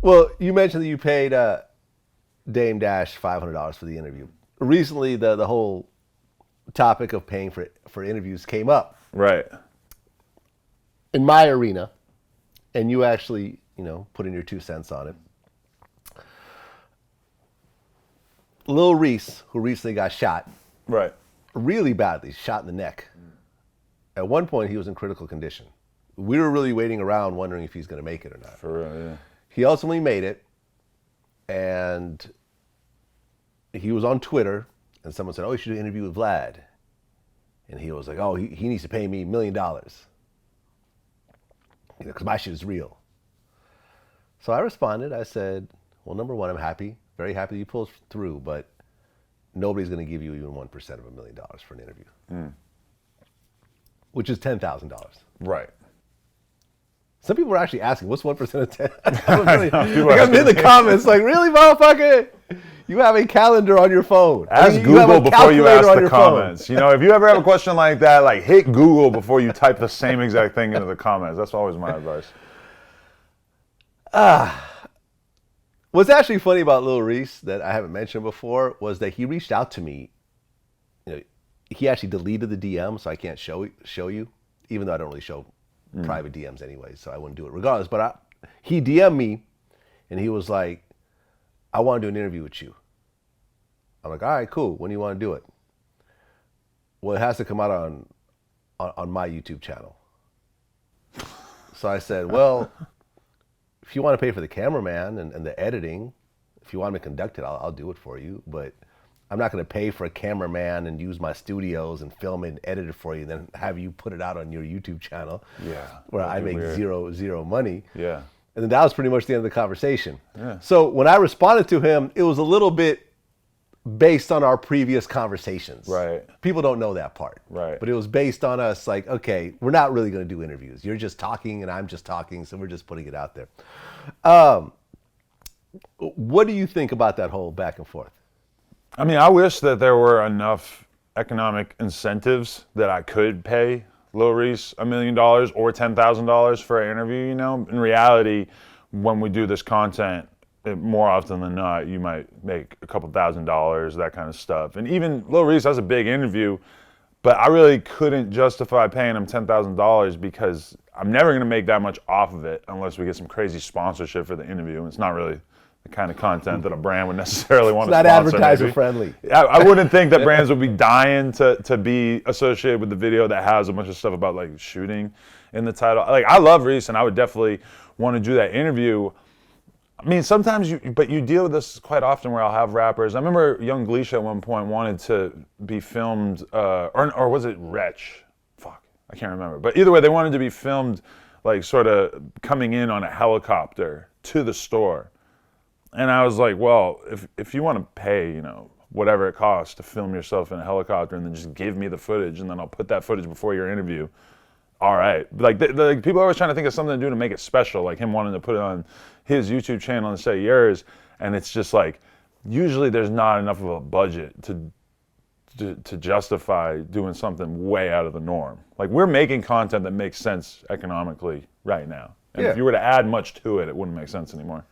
Well, you mentioned that you paid Dame Dash $500 for the interview. Recently, the whole topic of paying for interviews came up. Right. In my arena, and you actually, put in your 2 cents on it. Lil Reese, who recently got shot. Right. Really badly, shot in the neck. At one point, he was in critical condition. We were really waiting around wondering if he's going to make it or not. For real, yeah. He ultimately made it, and he was on Twitter, and someone said, oh, you should do an interview with Vlad. And he was like, oh, he needs to pay me $1 million. Because my shit is real. So I responded. I said, well, number one, I'm happy, very happy that you pulled through, but nobody's going to give you even 1% of $1 million for an interview, which is $10,000. Right. Some people were actually asking, what's 1% of 10? I'm in the comments like, really, motherfucker? You have a calendar on your phone. Ask Google before you ask the comments. If you ever have a question like that, like hit Google before you type the same exact thing into the comments. That's always my advice. What's actually funny about Lil Reese that I haven't mentioned before was that he reached out to me. He actually deleted the DM, so I can't show you, even though I don't really show private DMs anyway, so I wouldn't do it regardless. But he DM'd me, and he was like, I want to do an interview with you. I'm like, all right, cool. When do you want to do it? Well, it has to come out on my YouTube channel. So I said, well, if you want to pay for the cameraman and the editing, if you want me to conduct it, I'll do it for you. But I'm not going to pay for a cameraman and use my studios and film it and edit it for you, then have you put it out on your YouTube channel, where I make zero money. Yeah. And then that was pretty much the end of the conversation. Yeah. So when I responded to him, it was a little bit based on our previous conversations. Right. People don't know that part. Right. But it was based on us like, okay, we're not really going to do interviews. You're just talking and I'm just talking, so we're just putting it out there. What do you think about that whole back and forth? I mean, I wish that there were enough economic incentives that I could pay Lil Reese $1 million or $10,000 for an interview. In reality, when we do this content, more often than not, you might make a couple $1,000s, that kind of stuff. And even Lil Reese has a big interview, but I really couldn't justify paying him $10,000 because I'm never going to make that much off of it unless we get some crazy sponsorship for the interview. And it's not really the kind of content that a brand would necessarily want to sponsor. It's not advertiser friendly. I wouldn't think that brands would be dying to be associated with the video that has a bunch of stuff about like shooting in the title. Like, I love Reese and I would definitely want to do that interview. I mean, sometimes you deal with this quite often where I'll have rappers. I remember Young Gleesha at one point wanted to be filmed, or was it Wretch? Fuck, I can't remember. But either way, they wanted to be filmed like sort of coming in on a helicopter to the store. And I was like, well, if you want to pay, whatever it costs to film yourself in a helicopter and then just give me the footage and then I'll put that footage before your interview, all right. Like, people are always trying to think of something to do to make it special, like him wanting to put it on his YouTube channel instead of yours. And it's just like, usually there's not enough of a budget to justify doing something way out of the norm. Like, we're making content that makes sense economically right now. And if you were to add much to it, it wouldn't make sense anymore.